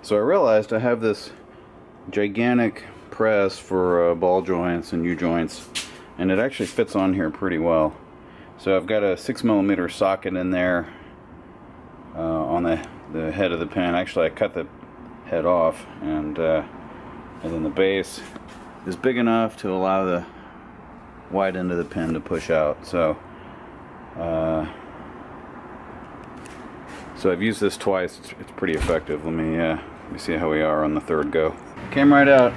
So I realized I have this gigantic press for ball joints and U-joints, and it actually fits on here pretty well. So I've got a 6mm socket in there on the head of the pin. Actually, I cut the head off, and then the base is big enough to allow the wide end of the pin to push out. So I've used this twice. It's pretty effective. Let me see how we are on the third go. Came right out.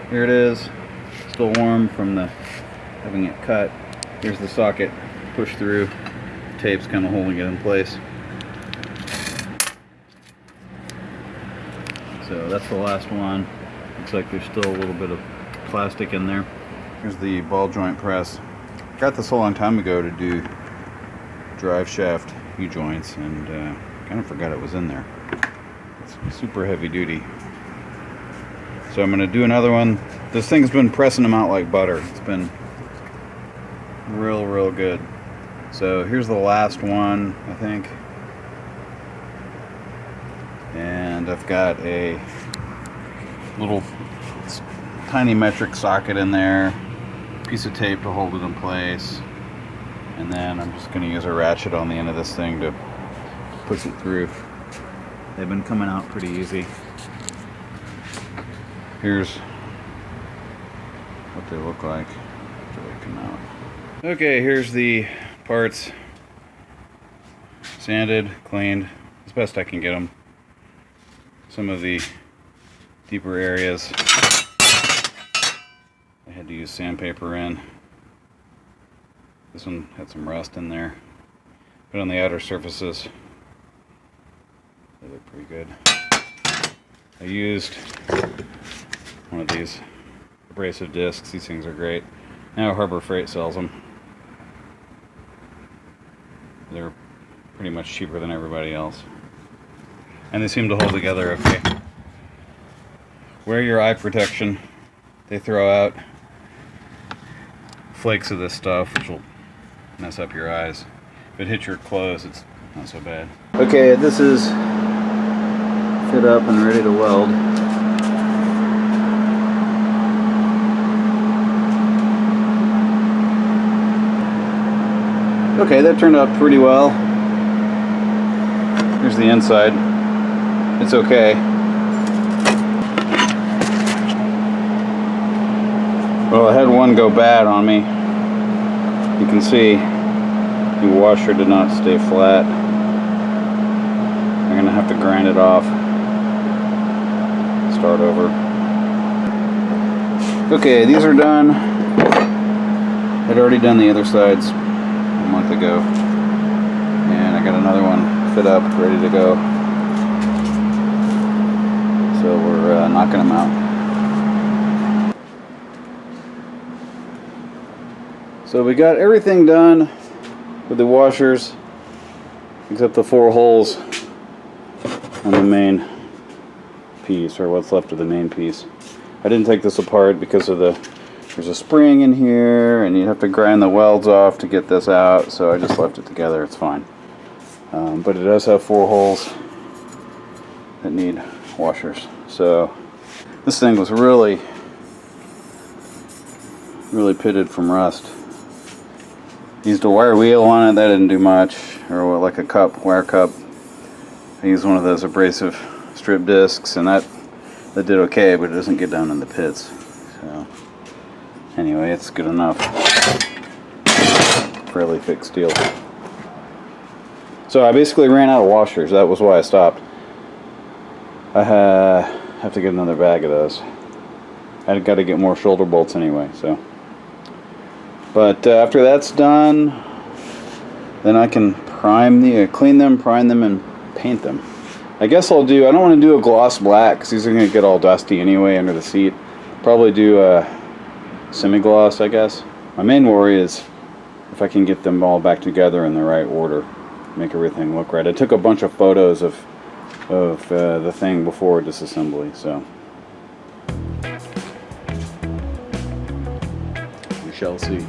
Here it is. Still warm from the having it cut. Here's the socket. Push through. Tape's kind of holding it in place. So that's the last one. Looks like there's still a little bit of plastic in there. Here's the ball joint press. Got this a long time ago to do drive shaft U-joints, and kind of forgot it was in there. It's super heavy duty. So I'm going to do another one. This thing's been pressing them out like butter. It's been real good. So here's the last one, I think. And I've got a little tiny metric socket in there, piece of tape to hold it in place, and then I'm just going to use a ratchet on the end of this thing to push it through. They've been coming out pretty easy. Here's what they look like after they come out. Okay, here's the parts. Sanded, cleaned, as best I can get them. Some of the deeper areas I had to use sandpaper in. This one had some rust in there. But on the outer surfaces, they look pretty good. I used one of these abrasive discs. These things are great. Now Harbor Freight sells them. They're pretty much cheaper than everybody else. And they seem to hold together okay. Wear your eye protection. They throw out flakes of this stuff, which will mess up your eyes. If it hits your clothes, it's not so bad. Okay, this is fit up and ready to weld. Okay, that turned out pretty well. Here's the inside. It's okay. Well, I had one go bad on me. You can see the washer did not stay flat. I'm gonna have to grind it off. Start over. Okay, these are done. I'd already done the other sides a month ago, and I got another one fit up, ready to go. So we're knocking them out. So we got everything done with the washers except the 4 holes on the main piece, or what's left of the main piece. I didn't take this apart because of there's a spring in here, and you have to grind the welds off to get this out, so I just left it together. It's fine. But it does have 4 holes that need washers. So this thing was really pitted from rust. Used a wire wheel on it. That didn't do much. Or like a wire cup. I used one of those abrasive strip discs, and that did okay, but it doesn't get down in the pits. So anyway, it's good enough. Fairly thick steel. So I basically ran out of washers. That was why I stopped. I have to get another bag of those. I've got to get more shoulder bolts anyway. So, but after that's done, then I can clean them, prime them, and paint them. I guess I don't want to do a gloss black because these are going to get all dusty anyway under the seat. Probably do a semi-gloss, I guess. My main worry is if I can get them all back together in the right order, make everything look right. I took a bunch of photos of the thing before disassembly, so we shall see.